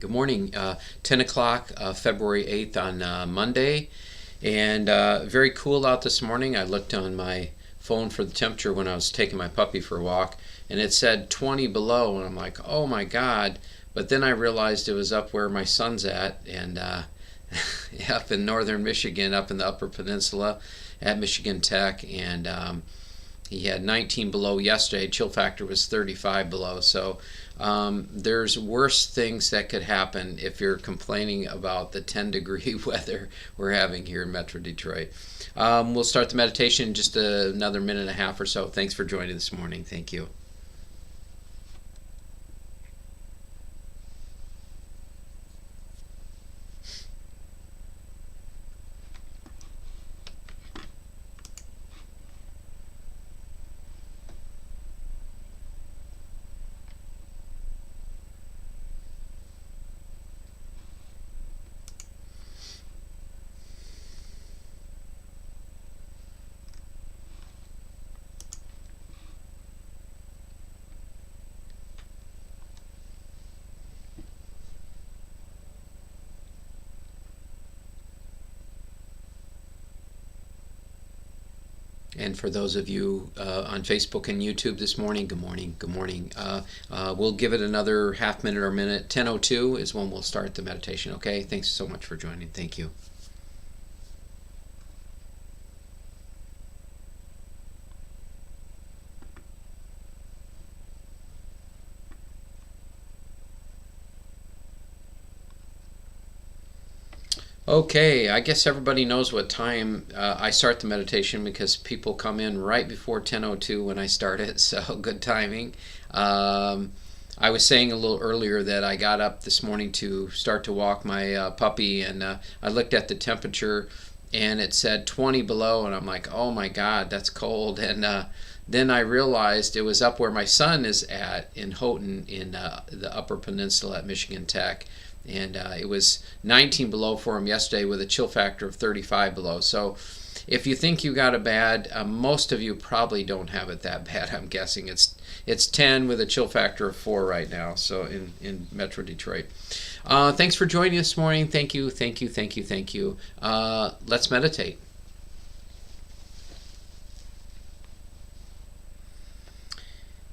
Good morning. 10 o'clock, February 8th on Monday. And very cool out this morning. I looked on my phone for the temperature when I was taking my puppy for a walk, and it said 20 below. And I'm like, oh my God. But then I realized it was up where my son's at, and up in northern Michigan, up in the Upper Peninsula at Michigan Tech. And he had 19 below yesterday. Chill factor was 35 below. So there's worse things that could happen if you're complaining about the 10-degree weather we're having here in Metro Detroit. We'll start the meditation in just another minute and a half or so. Thanks for joining this morning. Thank you. And for those of you on Facebook and YouTube this morning, good morning, good morning. We'll give it another half minute or minute. 10:02 is when we'll start the meditation, okay? Thanks so much for joining. Thank you. Okay, I guess everybody knows what time I start the meditation because people come in right before 10:02 when I start it, so good timing. I was saying a little earlier that I got up this morning to start to walk my puppy, and I looked at the temperature and it said 20 below, and I'm like, oh my God, that's cold. And then I realized it was up where my son is at in Houghton in the Upper Peninsula at Michigan Tech. And it was 19 below for him yesterday with a chill factor of 35 below. So if you think you got it bad, most of you probably don't have it that bad. I'm guessing it's 10 with a chill factor of 4 right now. So in Metro Detroit. Thanks for joining us this morning. Thank you, thank you, thank you, thank you. Let's meditate.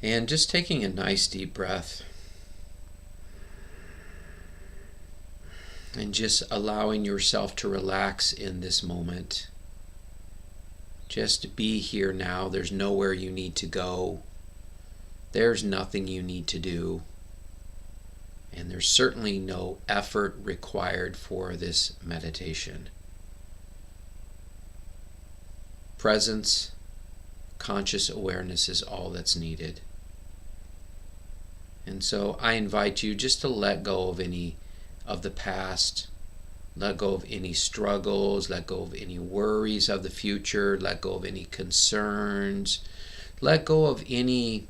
And just taking a nice deep breath. And just allowing yourself to relax in this moment. Just be here now. There's nowhere you need to go. There's nothing you need to do. And there's certainly no effort required for this meditation. Presence, conscious awareness is all that's needed. And so I invite you just to let go of any of the past, let go of any struggles, let go of any worries of the future, let go of any concerns, let go of any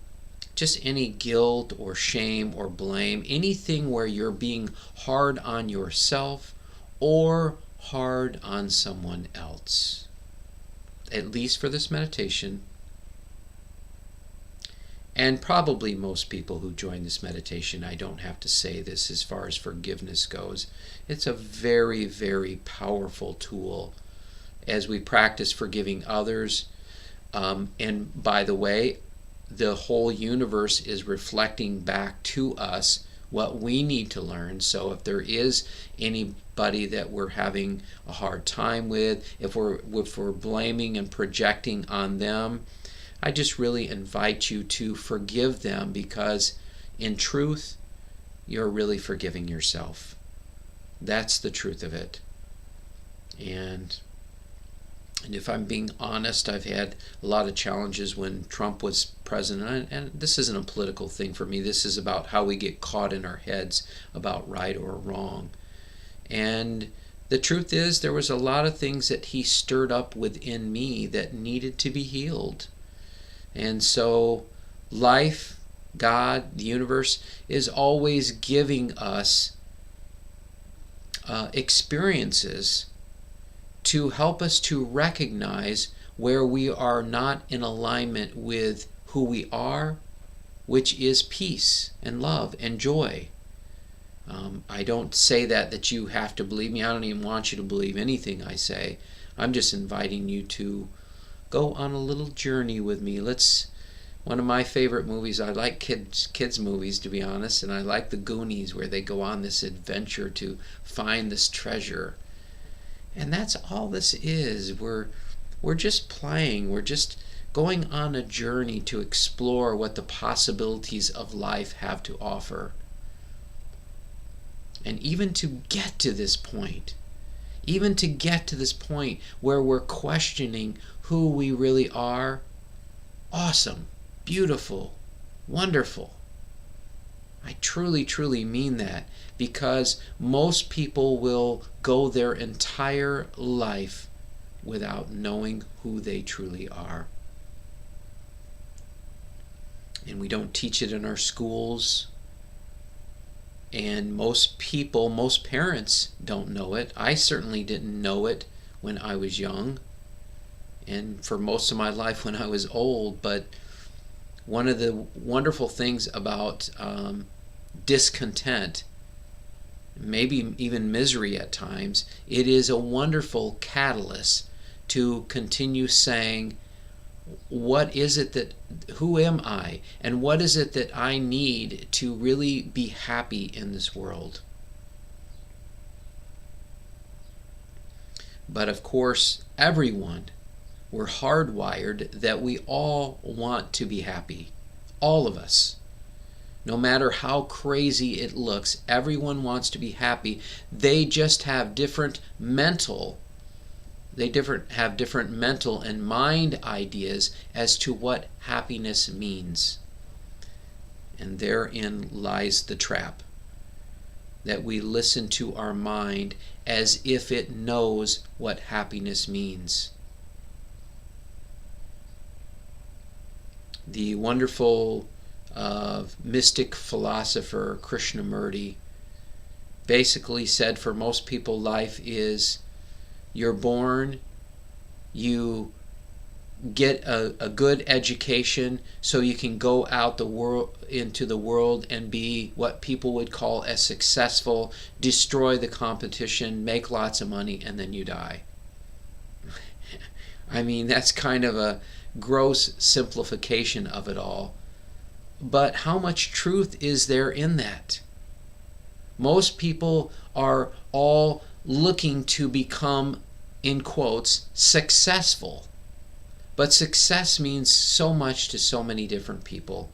guilt or shame or blame, anything where you're being hard on yourself or hard on someone else. At least for this meditation. And probably most people who join this meditation, I don't have to say this as far as forgiveness goes. It's a very, very powerful tool as we practice forgiving others. And by the way, the whole universe is reflecting back to us what we need to learn. So if there is anybody that we're having a hard time with, if we're blaming and projecting on them, I just really invite you to forgive them, because in truth, you're really forgiving yourself. That's the truth of it. And if I'm being honest, I've had a lot of challenges when Trump was president. And this isn't a political thing for me. This is about how we get caught in our heads about right or wrong. And the truth is, there was a lot of things that he stirred up within me that needed to be healed. And so life, God, the universe, is always giving us experiences to help us to recognize where we are not in alignment with who we are, which is peace and love and joy. I don't say that you have to believe me. I don't even want you to believe anything I say. I'm just inviting you to go on a little journey with me. One of my favorite movies, I like kids movies, to be honest, and I like the Goonies, where they go on this adventure to find this treasure. And that's all this is. We're just playing. We're just going on a journey to explore what the possibilities of life have to offer. And even to get to this point, where we're questioning who we really are, awesome, beautiful, wonderful. I truly, truly mean that, because most people will go their entire life without knowing who they truly are. And we don't teach it in our schools. And most parents don't know it. I certainly didn't know it when I was young, and for most of my life when I was old. But one of the wonderful things about discontent, maybe even misery at times, it is a wonderful catalyst to continue saying, who am I, and what is it that I need to really be happy in this world? But of course, we're hardwired that we all want to be happy. All of us. No matter how crazy it looks, everyone wants to be happy. They just have different mental and mind ideas as to what happiness means. And therein lies the trap, that we listen to our mind as if it knows what happiness means. The wonderful mystic philosopher Krishnamurti basically said, for most people, life is, you're born, you get a good education so you can go out into the world and be what people would call as successful, destroy the competition, make lots of money, and then you die. I mean, that's kind of a gross simplification of it all. But how much truth is there in that? Most people are all looking to become, in quotes, successful. But success means so much to so many different people.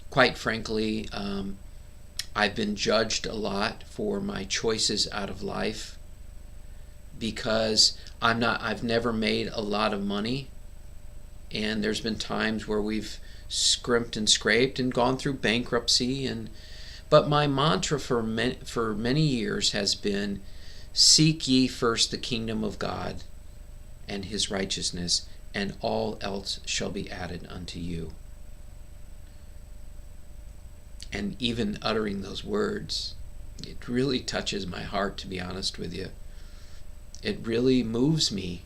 Quite frankly, I've been judged a lot for my choices out of life, because I've never made a lot of money, and there's been times where we've scrimped and scraped and gone through bankruptcy, but my mantra for many years has been, seek ye first the kingdom of God and his righteousness, and all else shall be added unto you. And even uttering those words, it really touches my heart, to be honest with you. It really moves me,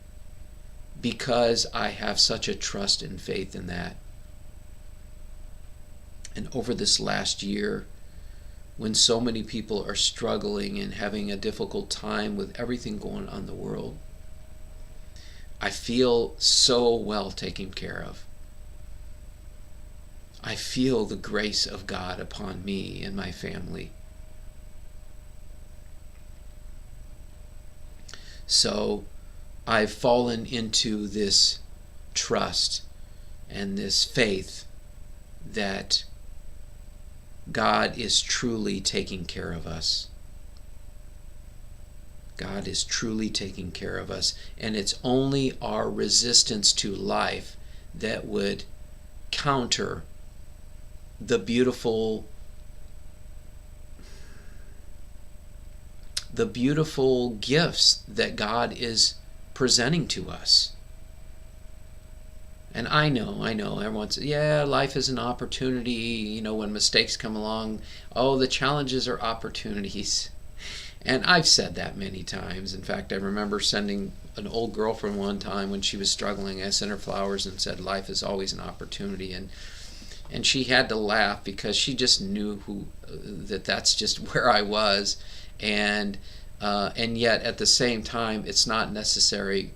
because I have such a trust and faith in that. And over this last year, when so many people are struggling and having a difficult time with everything going on in the world, I feel so well taken care of. I feel the grace of God upon me and my family. So I've fallen into this trust and this faith that God is truly taking care of us. God is truly taking care of us, and it's only our resistance to life that would counter the beautiful gifts that God is presenting to us. And I know, everyone says, yeah, life is an opportunity, when mistakes come along, the challenges are opportunities. And I've said that many times. In fact, I remember sending an old girlfriend one time when she was struggling. I sent her flowers and said, life is always an opportunity. And, And she had to laugh because she just knew that's just where I was, and yet at the same time, it's not necessarily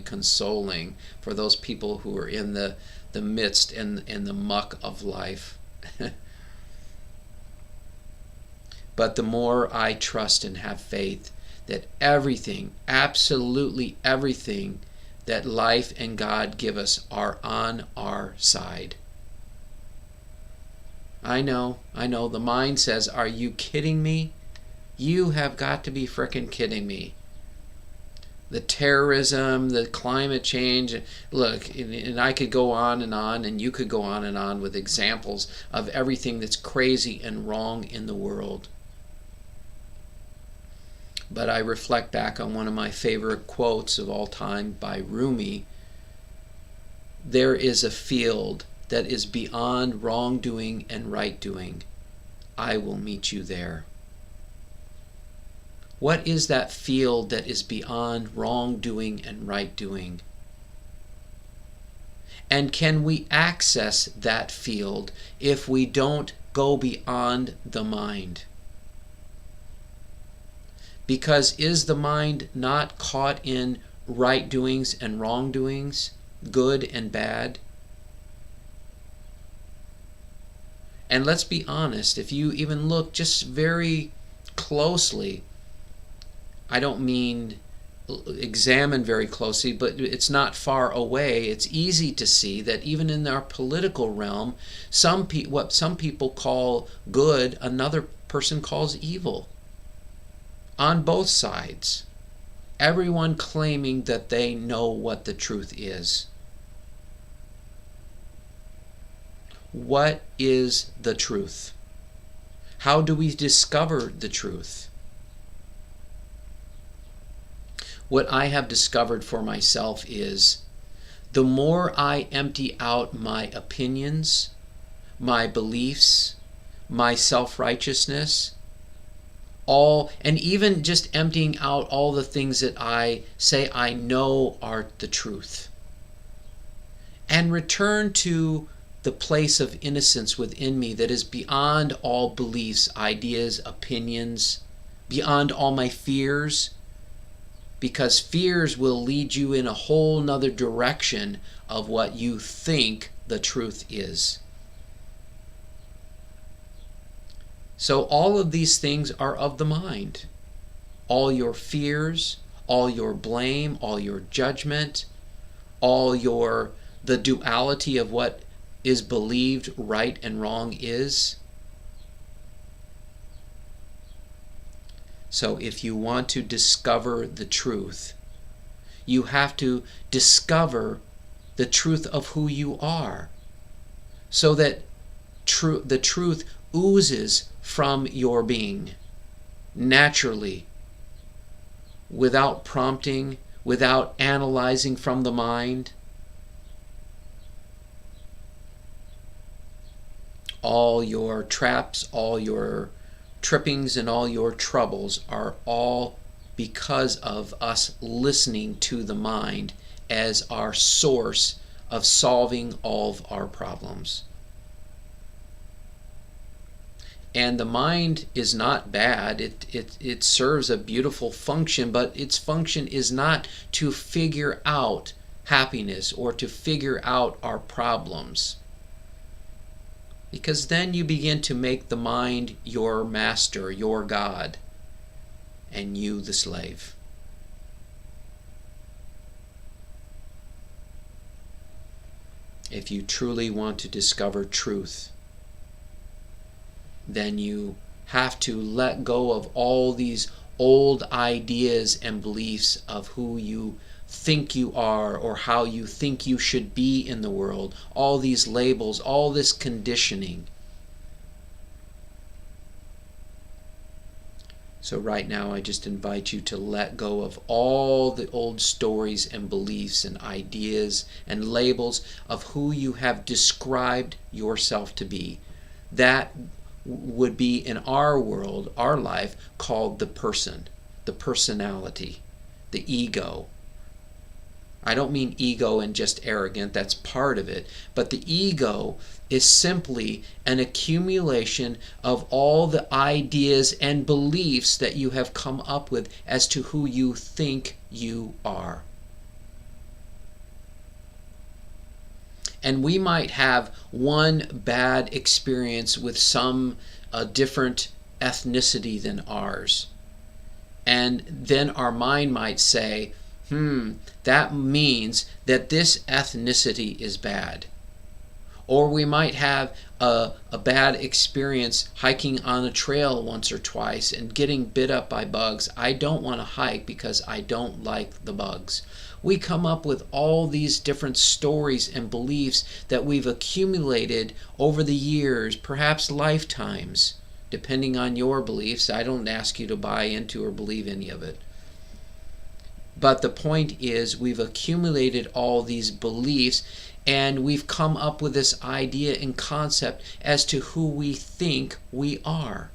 consoling for those people who are in the midst and the muck of life. But the more I trust and have faith that everything, absolutely everything, that life and God give us are on our side. I know, the mind says, are you kidding me? You have got to be frickin' kidding me. The terrorism, the climate change, look, and I could go on, and you could go on with examples of everything that's crazy and wrong in the world. But I reflect back on one of my favorite quotes of all time by Rumi. There is a field that is beyond wrongdoing and right doing. I will meet you there. What is that field that is beyond wrongdoing and right doing? And can we access that field if we don't go beyond the mind? Because is the mind not caught in right doings and wrongdoings, good and bad? And let's be honest, if you even look just very closely, I don't mean examine very closely, but it's not far away. It's easy to see that even in our political realm, what some people call good, another person calls evil. On both sides. Everyone claiming that they know what the truth is. What is the truth? How do we discover the truth? What I have discovered for myself is the more I empty out my opinions, my beliefs, my self-righteousness, and even just emptying out all the things that I say I know are the truth, and return to the place of innocence within me that is beyond all beliefs, ideas, opinions, beyond all my fears, because fears will lead you in a whole nother direction of what you think the truth is. So all of these things are of the mind. All your fears, all your blame, all your judgment, the duality of what is believed right and wrong is. So if you want to discover the truth, you have to discover the truth of who you are, so that the truth oozes from your being naturally, without prompting, without analyzing from the mind. All your traps, all your trippings, and all your troubles are all because of us listening to the mind as our source of solving all of our problems. And the mind is not bad. It serves a beautiful function, but its function is not to figure out happiness or to figure out our problems. Because then you begin to make the mind your master, your God, and you the slave. If you truly want to discover truth, then you have to let go of all these old ideas and beliefs of who you think you are or how you think you should be in the world, all these labels, all this conditioning. So right now I just invite you to let go of all the old stories and beliefs and ideas and labels of who you have described yourself to be. That would be in our world, our life, called the person, the personality, the ego. I don't mean ego and just arrogant, that's part of it. But the ego is simply an accumulation of all the ideas and beliefs that you have come up with as to who you think you are. And we might have one bad experience with some different ethnicity than ours. And then our mind might say, that means that this ethnicity is bad. Or we might have a bad experience hiking on a trail once or twice and getting bit up by bugs. I don't want to hike because I don't like the bugs. We come up with all these different stories and beliefs that we've accumulated over the years, perhaps lifetimes, depending on your beliefs. I don't ask you to buy into or believe any of it. But the point is, we've accumulated all these beliefs, and we've come up with this idea and concept as to who we think we are.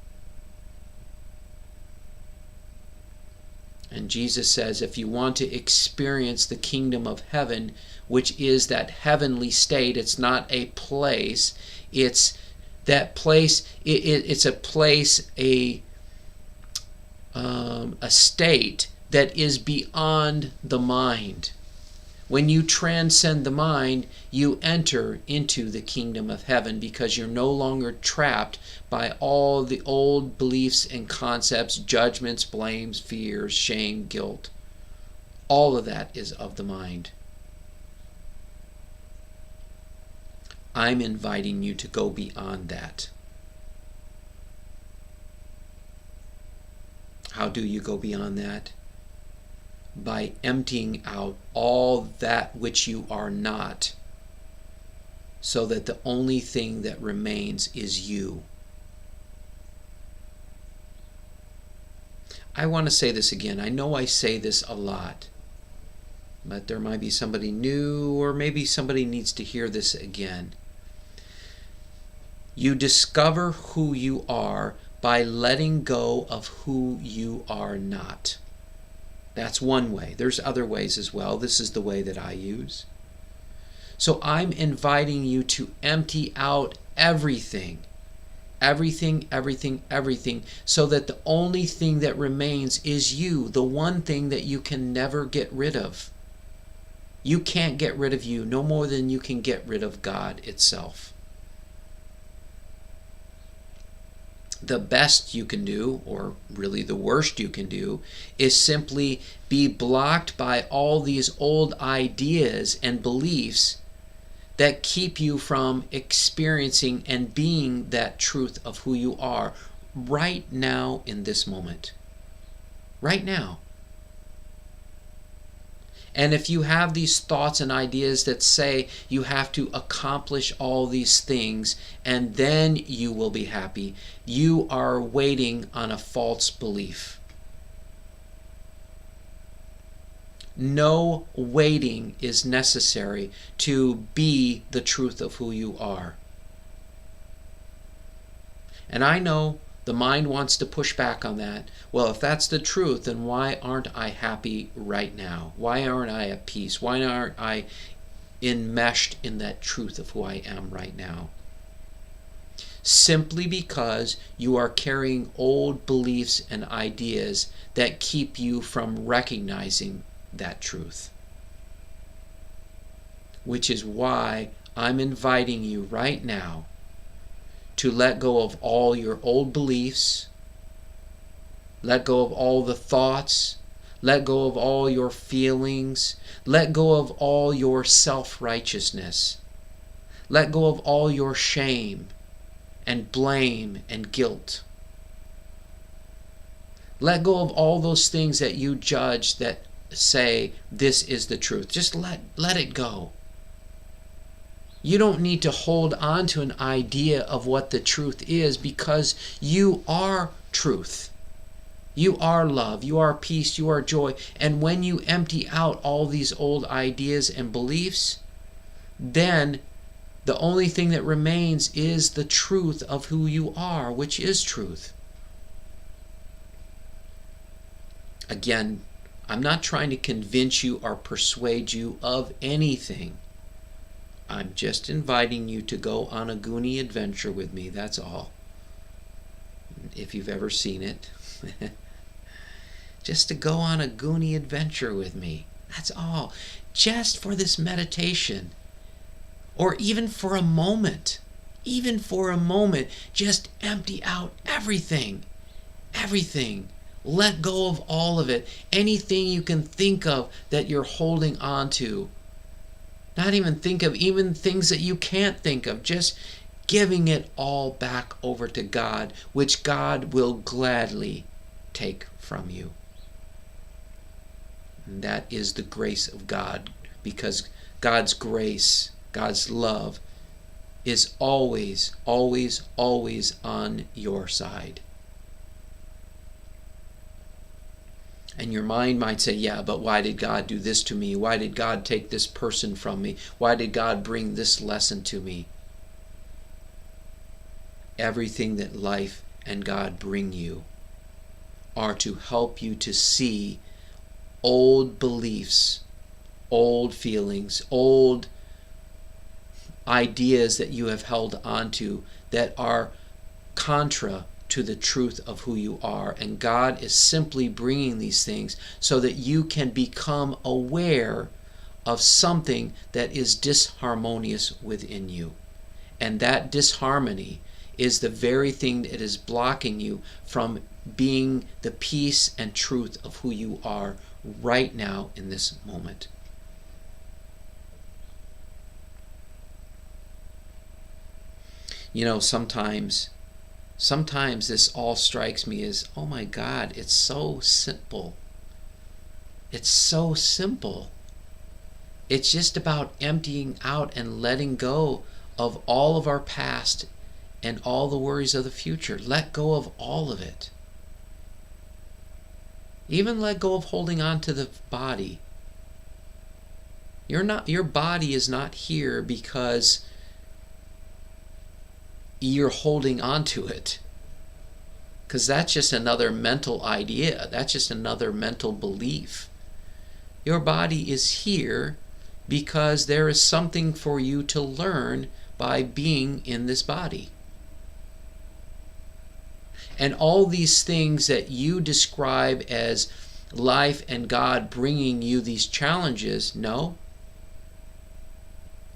And Jesus says, if you want to experience the kingdom of heaven, which is that heavenly state, it's not a place, it's that place, it's a place, a state that is beyond the mind. When you transcend the mind, you enter into the kingdom of heaven because you're no longer trapped by all the old beliefs and concepts, judgments, blames, fears, shame, guilt. All of that is of the mind. I'm inviting you to go beyond that. How do you go beyond that? By emptying out all that which you are not, so that the only thing that remains is you. I want to say this again. I know I say this a lot, but there might be somebody new, or maybe somebody needs to hear this again. You discover who you are by letting go of who you are not. That's one way. There's other ways as well. This is the way that I use. So I'm inviting you to empty out everything, so that the only thing that remains is you, the one thing that you can never get rid of. You can't get rid of you, no more than you can get rid of God itself. The best you can do, or really the worst you can do, is simply be blocked by all these old ideas and beliefs that keep you from experiencing and being that truth of who you are right now in this moment. Right now. And if you have these thoughts and ideas that say you have to accomplish all these things and then you will be happy, you are waiting on a false belief. No waiting is necessary to be the truth of who you are. And I know the mind wants to push back on that. Well, if that's the truth, then why aren't I happy right now? Why aren't I at peace? Why aren't I enmeshed in that truth of who I am right now? Simply because you are carrying old beliefs and ideas that keep you from recognizing that truth. Which is why I'm inviting you right now to let go of all your old beliefs, let go of all the thoughts, let go of all your feelings, let go of all your self-righteousness, let go of all your shame and blame and guilt. Let go of all those things that you judge that say this is the truth. Just let it go. You don't need to hold on to an idea of what the truth is, because you are truth. You are love. You are peace. You are joy. And when you empty out all these old ideas and beliefs, then the only thing that remains is the truth of who you are, which is truth. Again, I'm not trying to convince you or persuade you of anything. I'm just inviting you to go on a Goonie adventure with me, that's all. If you've ever seen it. Just to go on a Goonie adventure with me, that's all. Just for this meditation. Or even for a moment. Even for a moment, just empty out everything. Everything. Let go of all of it. Anything you can think of that you're holding on to. Not even think of even things that you can't think of. Just giving it all back over to God, which God will gladly take from you. And that is the grace of God, because God's grace, God's love, is always, always, always on your side. And your mind might say, yeah, but why did God do this to me? Why did God take this person from me? Why did God bring this lesson to me? Everything that life and God bring you are to help you to see old beliefs, old feelings, old ideas that you have held onto that are contra to the truth of who you are. And God is simply bringing these things so that you can become aware of something that is disharmonious within you. And that disharmony is the very thing that is blocking you from being the peace and truth of who you are right now in this moment. You know, sometimes this all strikes me as, oh my God, it's so simple. It's so simple. It's just about emptying out and letting go of all of our past and all the worries of the future. Let go of all of it. Even let go of holding on to the body. Your body is not here because you're holding on to it. Because that's just another mental idea. That's just another mental belief. Your body is here because there is something for you to learn by being in this body. And all these things that you describe as life and God bringing you these challenges, no.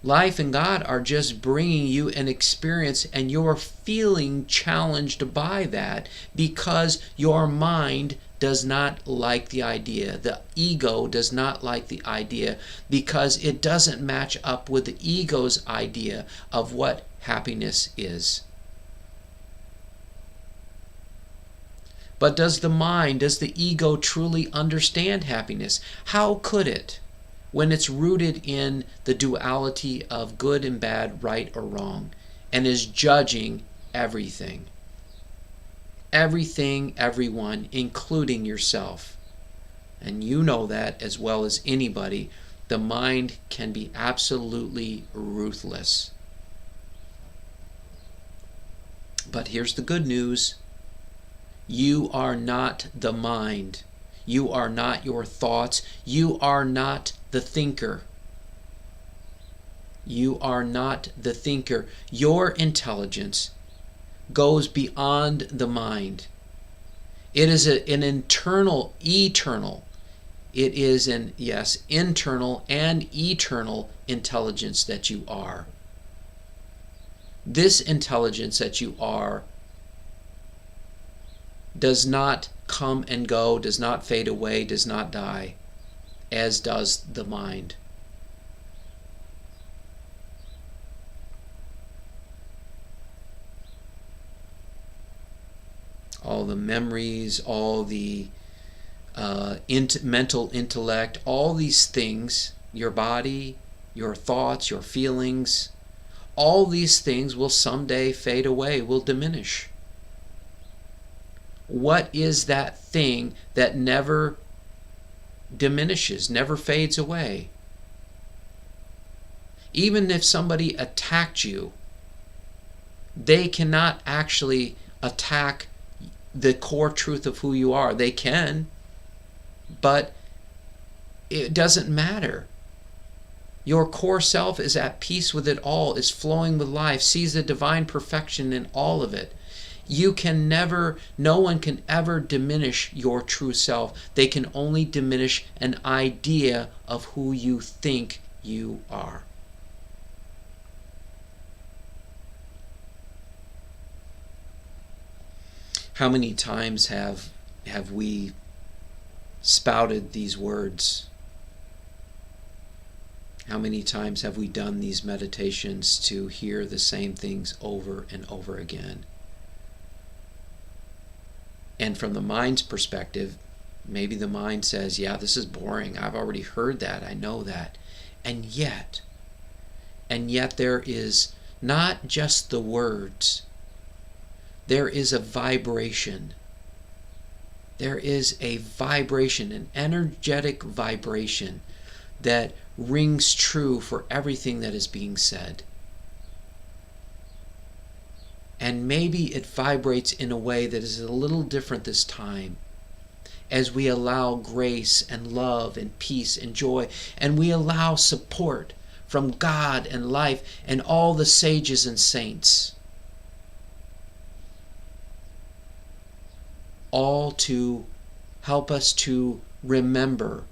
Life and God are just bringing you an experience, and you're feeling challenged by that because your mind does not like the idea. The ego does not like the idea because it doesn't match up with the ego's idea of what happiness is. But does the ego truly understand happiness? How could it, when it's rooted in the duality of good and bad, right or wrong, and is judging everything? Everything, everyone, including yourself. And you know that as well as anybody. The mind can be absolutely ruthless. But here's the good news. You are not the mind. You are not your thoughts. You are not the thinker. You are not the thinker. Your intelligence goes beyond the mind. It is an internal, eternal. It is an, yes, internal and eternal intelligence that you are. This intelligence that you are does not come and go, does not fade away, does not die, as does the mind. All the memories, all the mental intellect, all these things, your body, your thoughts, your feelings, all these things will someday fade away, will diminish. What is that thing that never diminishes, never fades away? Even if somebody attacked you, they cannot actually attack the core truth of who you are. They can, but it doesn't matter. Your core self is at peace with it all, is flowing with life, sees the divine perfection in all of it. No one can ever diminish your true self. They can only diminish an idea of who you think you are. How many times have we spouted these words? How many times have we done these meditations to hear the same things over and over again? And from the mind's perspective, maybe the mind says, yeah, this is boring. I've already heard that. I know that. And yet there is not just the words. There is a vibration. There is a vibration, an energetic vibration that rings true for everything that is being said. And maybe it vibrates in a way that is a little different this time, as we allow grace and love and peace and joy, and we allow support from God and life and all the sages and saints, all to help us to remember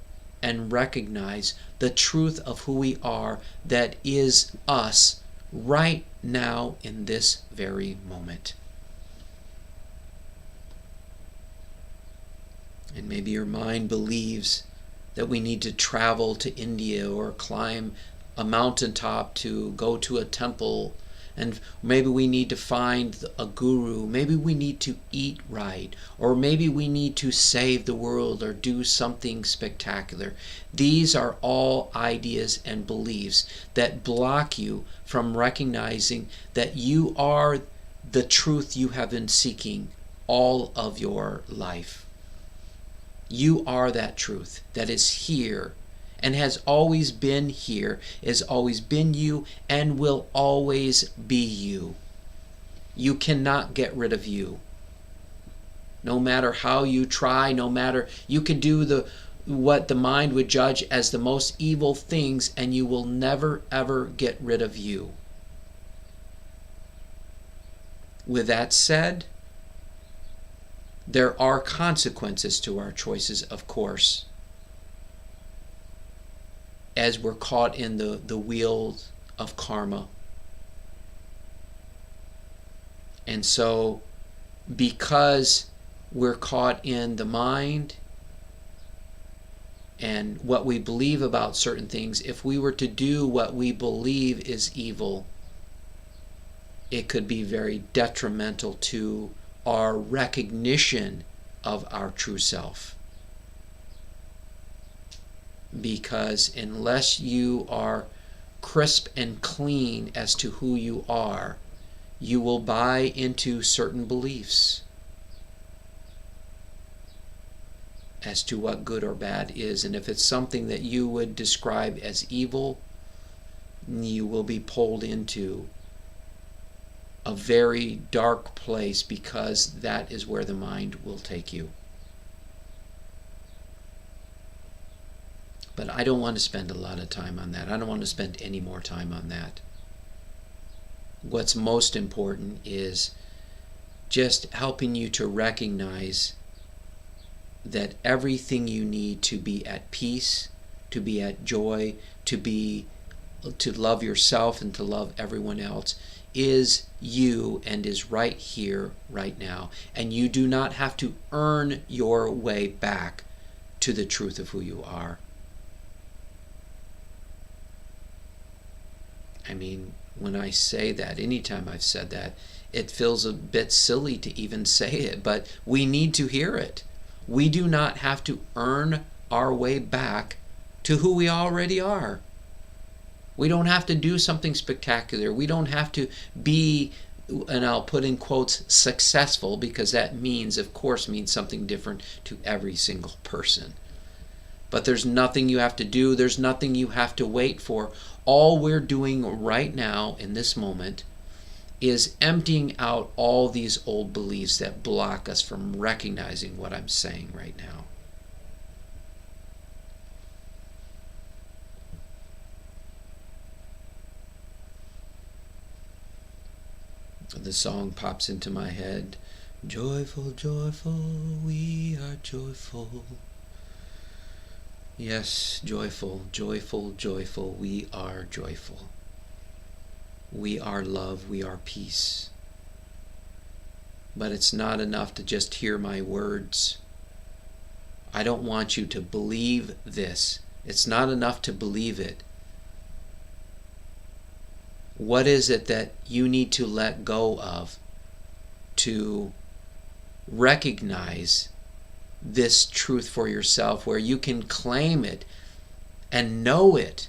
and recognize the truth of who we are, that is us right now in this very moment. And maybe your mind believes that we need to travel to India or climb a mountaintop to go to a temple, and maybe we need to find a guru, maybe we need to eat right, or maybe we need to save the world or do something spectacular. These are all ideas and beliefs that block you from recognizing that you are the truth you have been seeking all of your life. You are that truth that is here and has always been here, has always been you, and will always be you. You cannot get rid of you. No matter how you try, no matter, you can do what the mind would judge as the most evil things, and you will never ever get rid of you. With that said, there are consequences to our choices, of course, as we're caught in the wheels of karma. And so, because we're caught in the mind and what we believe about certain things, if we were to do what we believe is evil, it could be very detrimental to our recognition of our true self. Because unless you are crisp and clean as to who you are, you will buy into certain beliefs as to what good or bad is. And if it's something that you would describe as evil, you will be pulled into a very dark place, because that is where the mind will take you. But I don't want to spend a lot of time on that. I don't want to spend any more time on that. What's most important is just helping you to recognize that everything you need to be at peace, to be at joy, to love yourself and to love everyone else is you, and is right here, right now. And you do not have to earn your way back to the truth of who you are. I mean, when I say that, anytime I've said that, it feels a bit silly to even say it, but we need to hear it. We do not have to earn our way back to who we already are. We don't have to do something spectacular. We don't have to be, and I'll put in quotes, successful, because that means, of course, means something different to every single person. But there's nothing you have to do. There's nothing you have to wait for. All we're doing right now in this moment is emptying out all these old beliefs that block us from recognizing what I'm saying right now. The song pops into my head. Joyful, joyful, we are joyful. Yes, joyful, joyful, joyful, we are joyful. We are love, we are peace. But it's not enough to just hear my words. I don't want you to believe this. It's not enough to believe it. What is it that you need to let go of to recognize this truth for yourself, where you can claim it and know it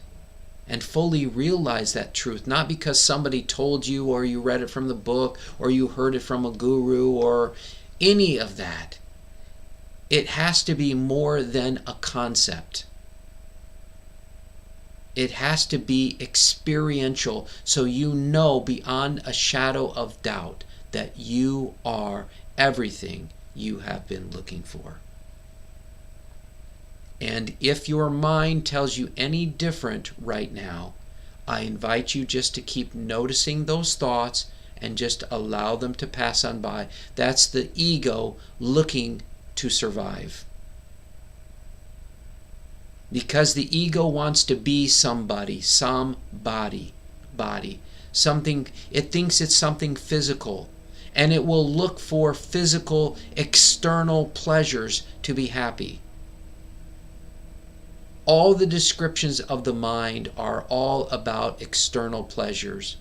and fully realize that truth, not because somebody told you or you read it from the book or you heard it from a guru or any of that. It has to be more than a concept. It has to be experiential, so you know beyond a shadow of doubt that you are everything you have been looking for. And if your mind tells you any different right now, I invite you just to keep noticing those thoughts and just allow them to pass on by. That's the ego looking to survive. Because the ego wants to be somebody, something, it thinks it's something physical, and it will look for physical, external pleasures to be happy. All the descriptions of the mind are all about external pleasures.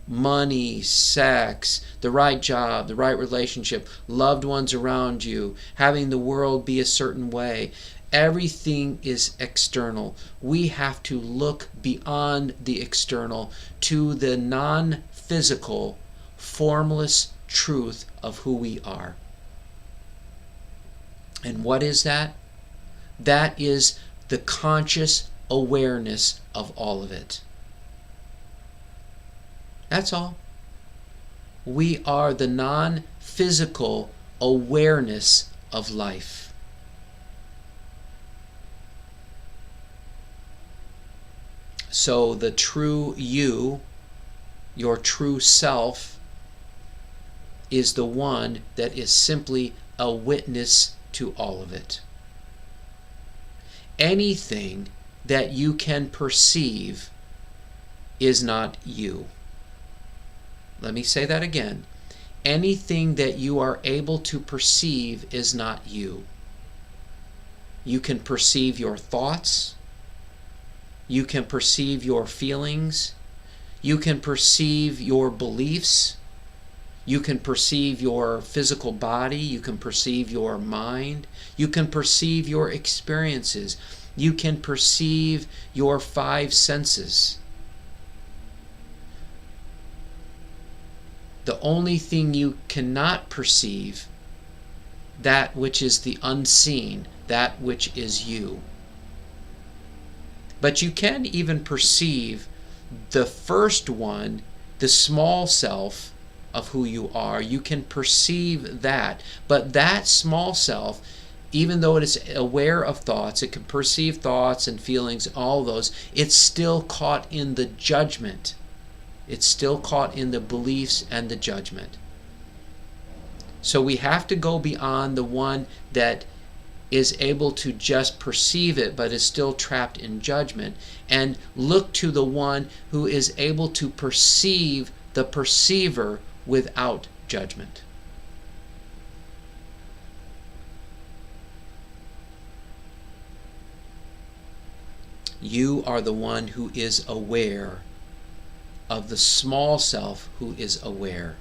Money, sex, the right job, the right relationship, loved ones around you, having the world be a certain way. Everything is external. We have to look beyond the external to the non-physical, formless truth of who we are. And what is that? That is the conscious awareness of all of it. That's all. We are the non-physical awareness of life. So the true you, your true self, is the one that is simply a witness to all of it. Anything that you can perceive is not you. Let me say that again. Anything that you are able to perceive is not you. You can perceive your thoughts. You can perceive your feelings. You can perceive your beliefs. You can perceive your physical body. You can perceive your mind. You can perceive your experiences. You can perceive your five senses. The only thing you cannot perceive, that which is the unseen, that which is you. But you can even perceive the first one, the small self of who you are. You can perceive that. But that small self, even though it is aware of thoughts, it can perceive thoughts and feelings, all those, it's still caught in the judgment. It's still caught in the beliefs and the judgment. So we have to go beyond the one that is able to just perceive it but is still trapped in judgment, and look to the one who is able to perceive the perceiver without judgment. You are the one who is aware of the small self who is aware.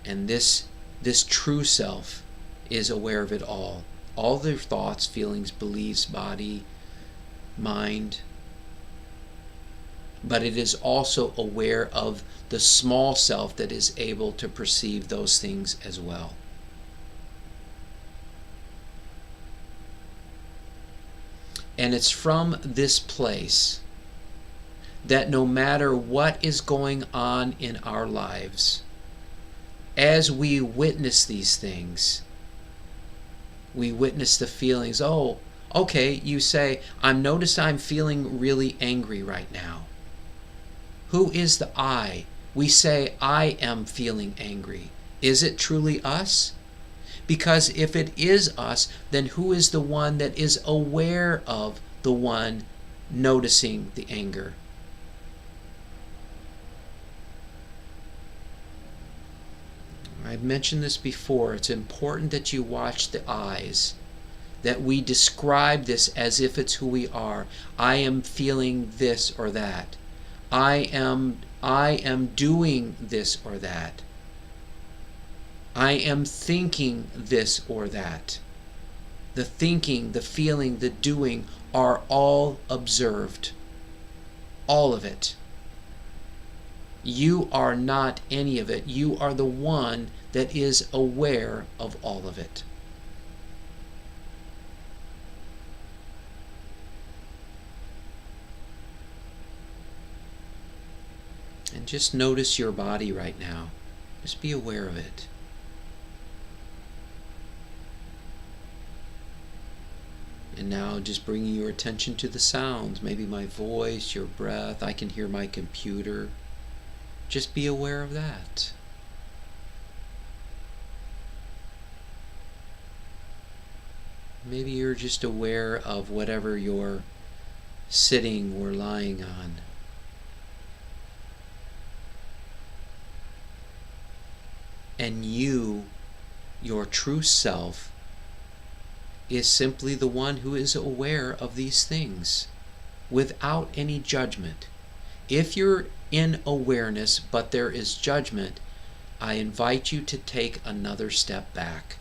And this true self is aware of it all. All their thoughts, feelings, beliefs, body, mind. But it is also aware of the small self that is able to perceive those things as well. And it's from this place that no matter what is going on in our lives, as we witness these things, we witness the feelings. Oh, okay, you say, notice I'm feeling really angry right now. Who is the I? We say, I am feeling angry. Is it truly us? Because if it is us, then who is the one that is aware of the one noticing the anger? I've mentioned this before. It's important that you watch the eyes, that we describe this as if it's who we are. I am feeling this or that. I am doing this or that. I am thinking this or that. The thinking, the feeling, the doing are all observed. All of it. You are not any of it. You are the one that is aware of all of it. And just notice your body right now. Just be aware of it. And now just bringing your attention to the sounds, maybe my voice, your breath. I can hear my computer. Just be aware of that. Maybe you're just aware of whatever you're sitting or lying on. And you, your true self, is simply the one who is aware of these things without any judgment. If you're in awareness but there is judgment, I invite you to take another step back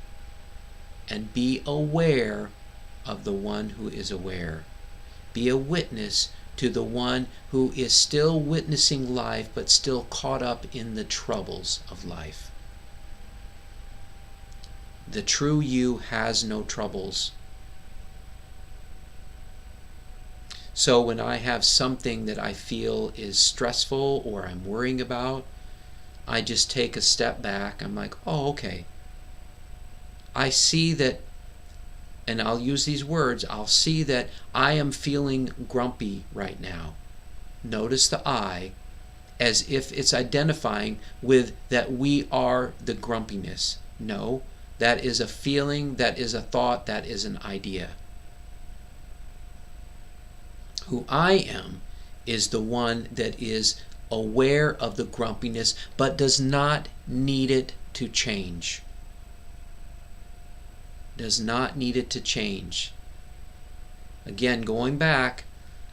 and be aware of the one who is aware. Be a witness to the one who is still witnessing life but still caught up in the troubles of life. The true you has no troubles. So when I have something that I feel is stressful or I'm worrying about, I just take a step back. I'm like, oh, okay. I see that, and I'll use these words, I'll see that I am feeling grumpy right now. Notice the I as if it's identifying with that we are the grumpiness. No. That is a feeling, that is a thought, that is an idea. Who I am is the one that is aware of the grumpiness but does not need it to change. Does not need it to change. Again, going back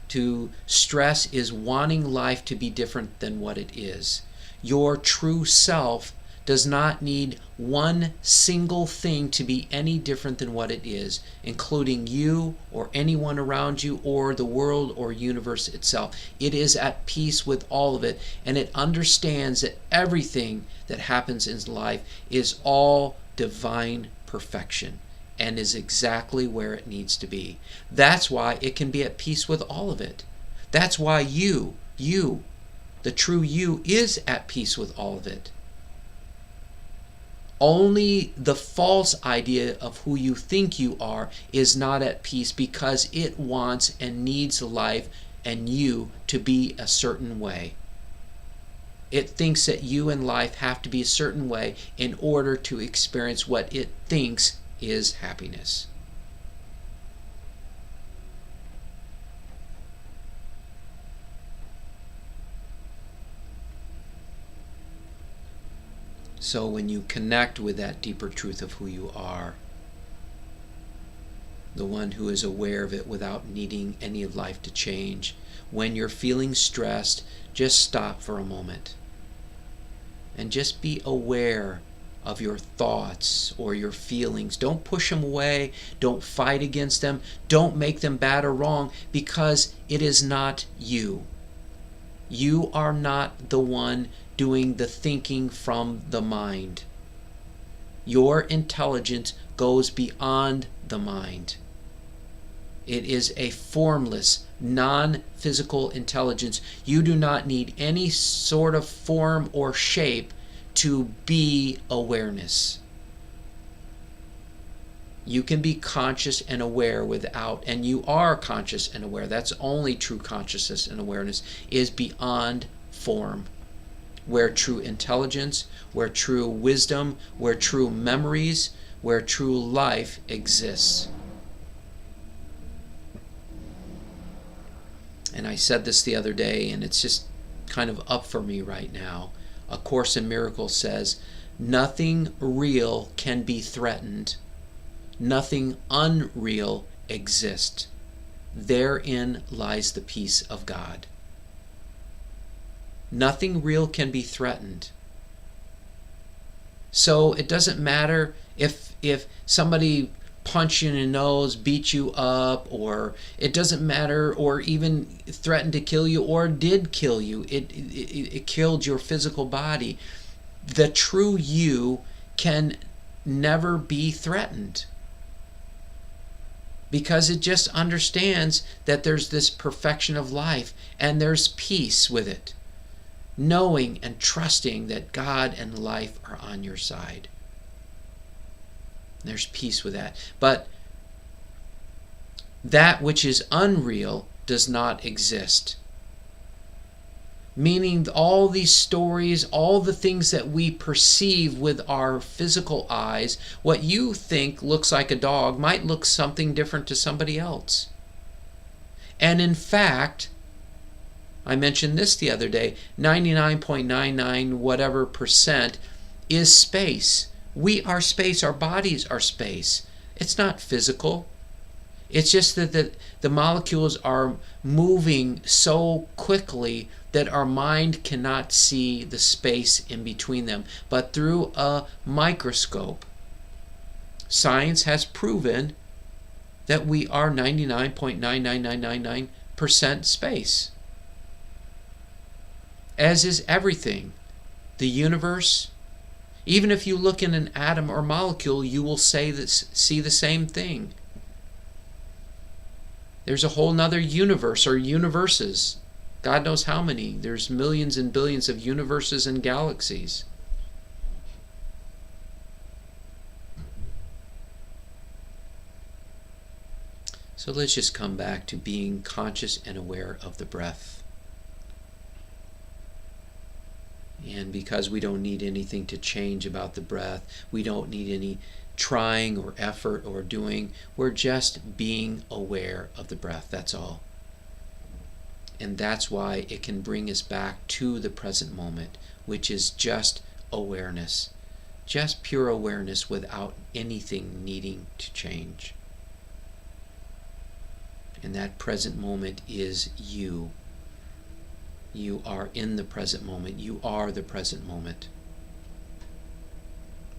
to stress is wanting life to be different than what it is. Your true self does not need one single thing to be any different than what it is, including you or anyone around you or the world or universe itself. It is at peace with all of it, and it understands that everything that happens in life is all divine perfection and is exactly where it needs to be. That's why it can be at peace with all of it. That's why you, the true you, is at peace with all of it. Only the false idea of who you think you are is not at peace because it wants and needs life and you to be a certain way. It thinks that you and life have to be a certain way in order to experience what it thinks is happiness. So when you connect with that deeper truth of who you are, the one who is aware of it without needing any of life to change, when you're feeling stressed, just stop for a moment and just be aware of your thoughts or your feelings. Don't push them away. Don't fight against them. Don't make them bad or wrong, because it is not you. You are not the one doing the thinking from the mind. Your intelligence goes beyond the mind. It is a formless, non-physical intelligence. You do not need any sort of form or shape to be awareness. You can be conscious and aware without, and you are conscious and aware. That's only true consciousness and awareness, is beyond form, where true intelligence, where true wisdom, where true memories, where true life exists. And I said this the other day, and it's just kind of up for me right now. A Course in Miracles says, nothing real can be threatened. Nothing unreal exists. Therein lies the peace of God. Nothing real can be threatened. So it doesn't matter if somebody punched you in the nose, beat you up, or it doesn't matter, or even threatened to kill you, or did kill you. It killed your physical body. The true you can never be threatened, because it just understands that there's this perfection of life and there's peace with it, knowing and trusting that God and life are on your side. There's peace with that. But that which is unreal does not exist. Meaning all these stories, all the things that we perceive with our physical eyes, what you think looks like a dog might look something different to somebody else. And in fact, I mentioned this the other day, 99.99 whatever percent is space. We are space. Our bodies are space. It's not physical. It's just that the molecules are moving so quickly that our mind cannot see the space in between them. But through a microscope, science has proven that we are 99.99999% space. As is everything. The universe. Even if you look in an atom or molecule, you will see the same thing. There's a whole nother universe or universes. God knows how many. There's millions and billions of universes and galaxies. So let's just come back to being conscious and aware of the breath. And because we don't need anything to change about the breath, we don't need any trying or effort or doing, we're just being aware of the breath, that's all. And that's why it can bring us back to the present moment, which is just awareness. Just pure awareness without anything needing to change. And that present moment is you. You are in the present moment. You are the present moment.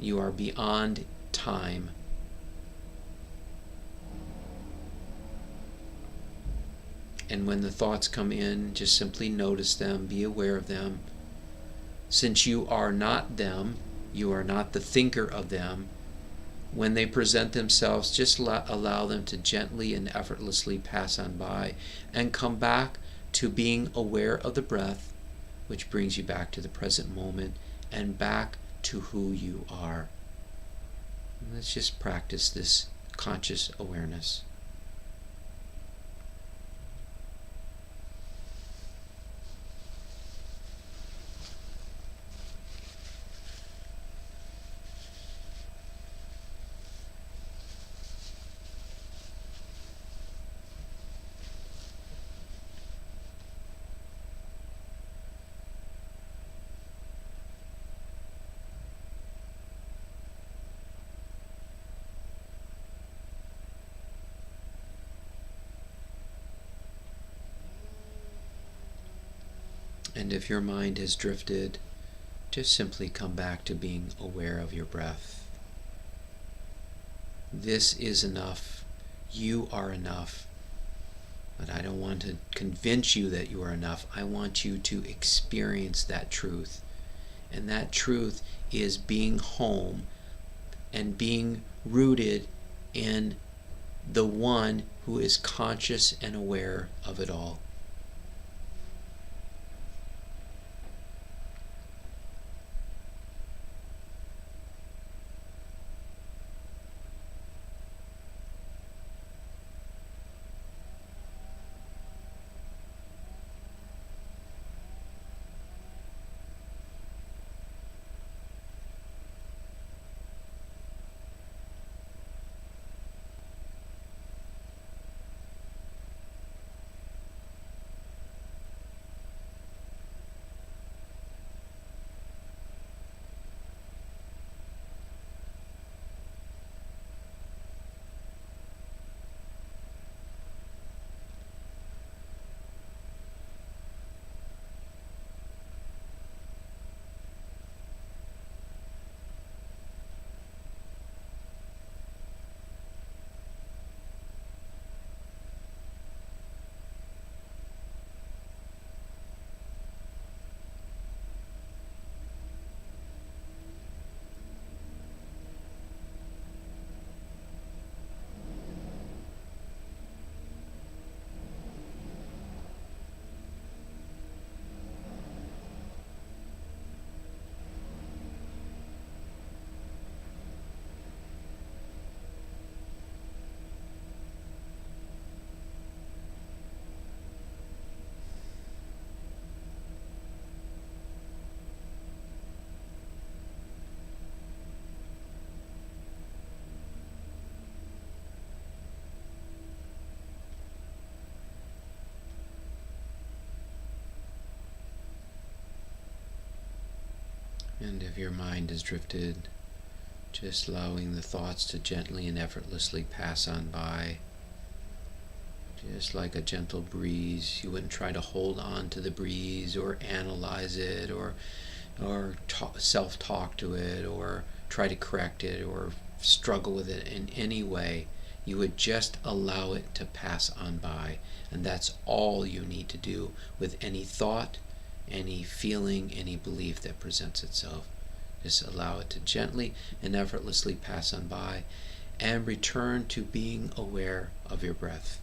You are beyond time. And when the thoughts come in, just simply notice them, be aware of them. Since you are not them, you are not the thinker of them, when they present themselves, just allow them to gently and effortlessly pass on by and come back to being aware of the breath, which brings you back to the present moment and back to who you are. Let's just practice this conscious awareness. And if your mind has drifted, just simply come back to being aware of your breath. This is enough. You are enough. But I don't want to convince you that you are enough. I want you to experience that truth. And that truth is being home and being rooted in the one who is conscious and aware of it all. And if your mind has drifted, just allowing the thoughts to gently and effortlessly pass on by, just like a gentle breeze. You wouldn't try to hold on to the breeze or analyze it or self-talk to it or try to correct it or struggle with it in any way. You would just allow it to pass on by. And that's all you need to do with any thought, any feeling, any belief that presents itself. Just allow it to gently and effortlessly pass on by and return to being aware of your breath.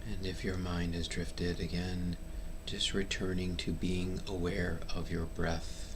And if your mind has drifted again, just returning to being aware of your breath.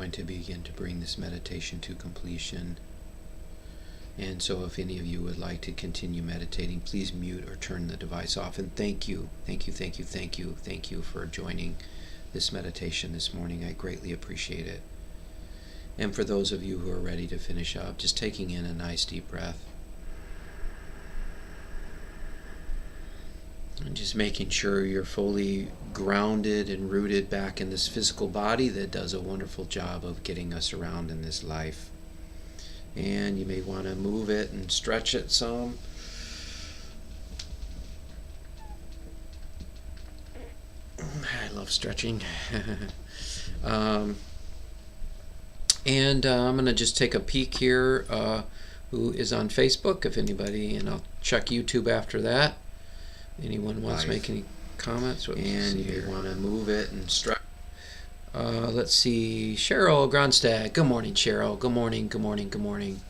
going to begin to bring this meditation to completion. And so if any of you would like to continue meditating, please mute or turn the device off. And thank you for joining this meditation this morning. I greatly appreciate it. And for those of you who are ready to finish up, just taking in a nice deep breath. And just making sure you're fully grounded and rooted back in this physical body that does a wonderful job of getting us around in this life. And you may want to move it and stretch it some. I love stretching. And I'm going to just take a peek here. Who is on Facebook, if anybody, and I'll check YouTube after that. Anyone wants to make any comments? And you want to move it and stretch. Let's see. Cheryl Gronstad. Good morning, Cheryl. Good morning.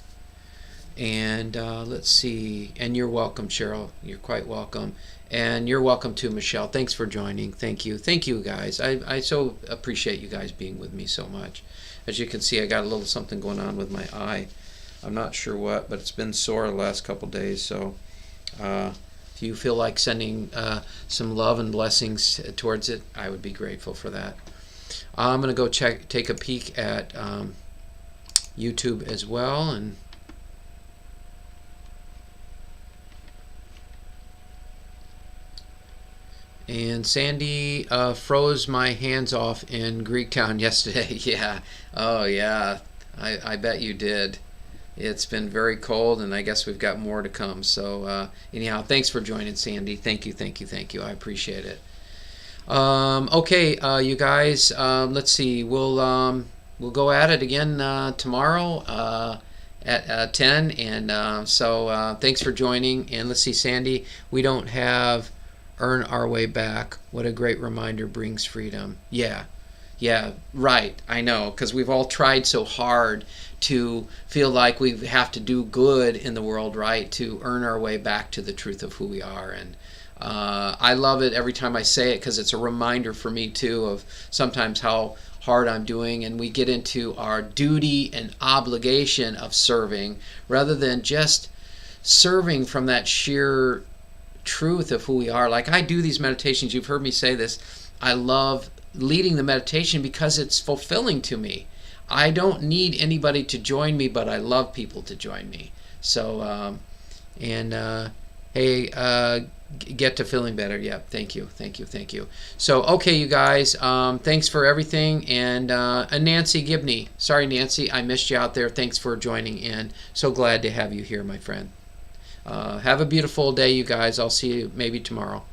And let's see. And you're welcome, Cheryl. You're quite welcome. And you're welcome too, Michelle. Thanks for joining. Thank you, guys. I so appreciate you guys being with me so much. As you can see, I got a little something going on with my eye. I'm not sure what, but it's been sore the last couple days. So if you feel like sending some love and blessings towards it, I would be grateful for that. I'm going to go take a peek at YouTube as well. And Sandy froze my hands off in Greektown yesterday. Yeah. Oh, yeah. I bet you did. It's been very cold, and I guess we've got more to come. So anyhow, thanks for joining, Sandy. Thank you. I appreciate it. Okay, you guys. Let's see. We'll go at it again tomorrow at 10. And so thanks for joining. And let's see, Sandy. We don't have earn our way back. What a great reminder brings freedom. Yeah, right. I know, because we've all tried so hard to feel like we have to do good in the world, right, to earn our way back to the truth of who we are. And I love it every time I say it, because it's a reminder for me too of sometimes how hard I'm doing, and we get into our duty and obligation of serving rather than just serving from that sheer truth of who we are. Like, I do these meditations, you've heard me say this, I love leading the meditation because it's fulfilling to me. I don't need anybody to join me, but I love people to join me. So hey, get to feeling better. Yeah, thank you. So okay, you guys, thanks for everything. And Nancy Gibney, sorry Nancy, I missed you out there. Thanks for joining in. So glad to have you here, my friend. Have a beautiful day, you guys. I'll see you maybe tomorrow.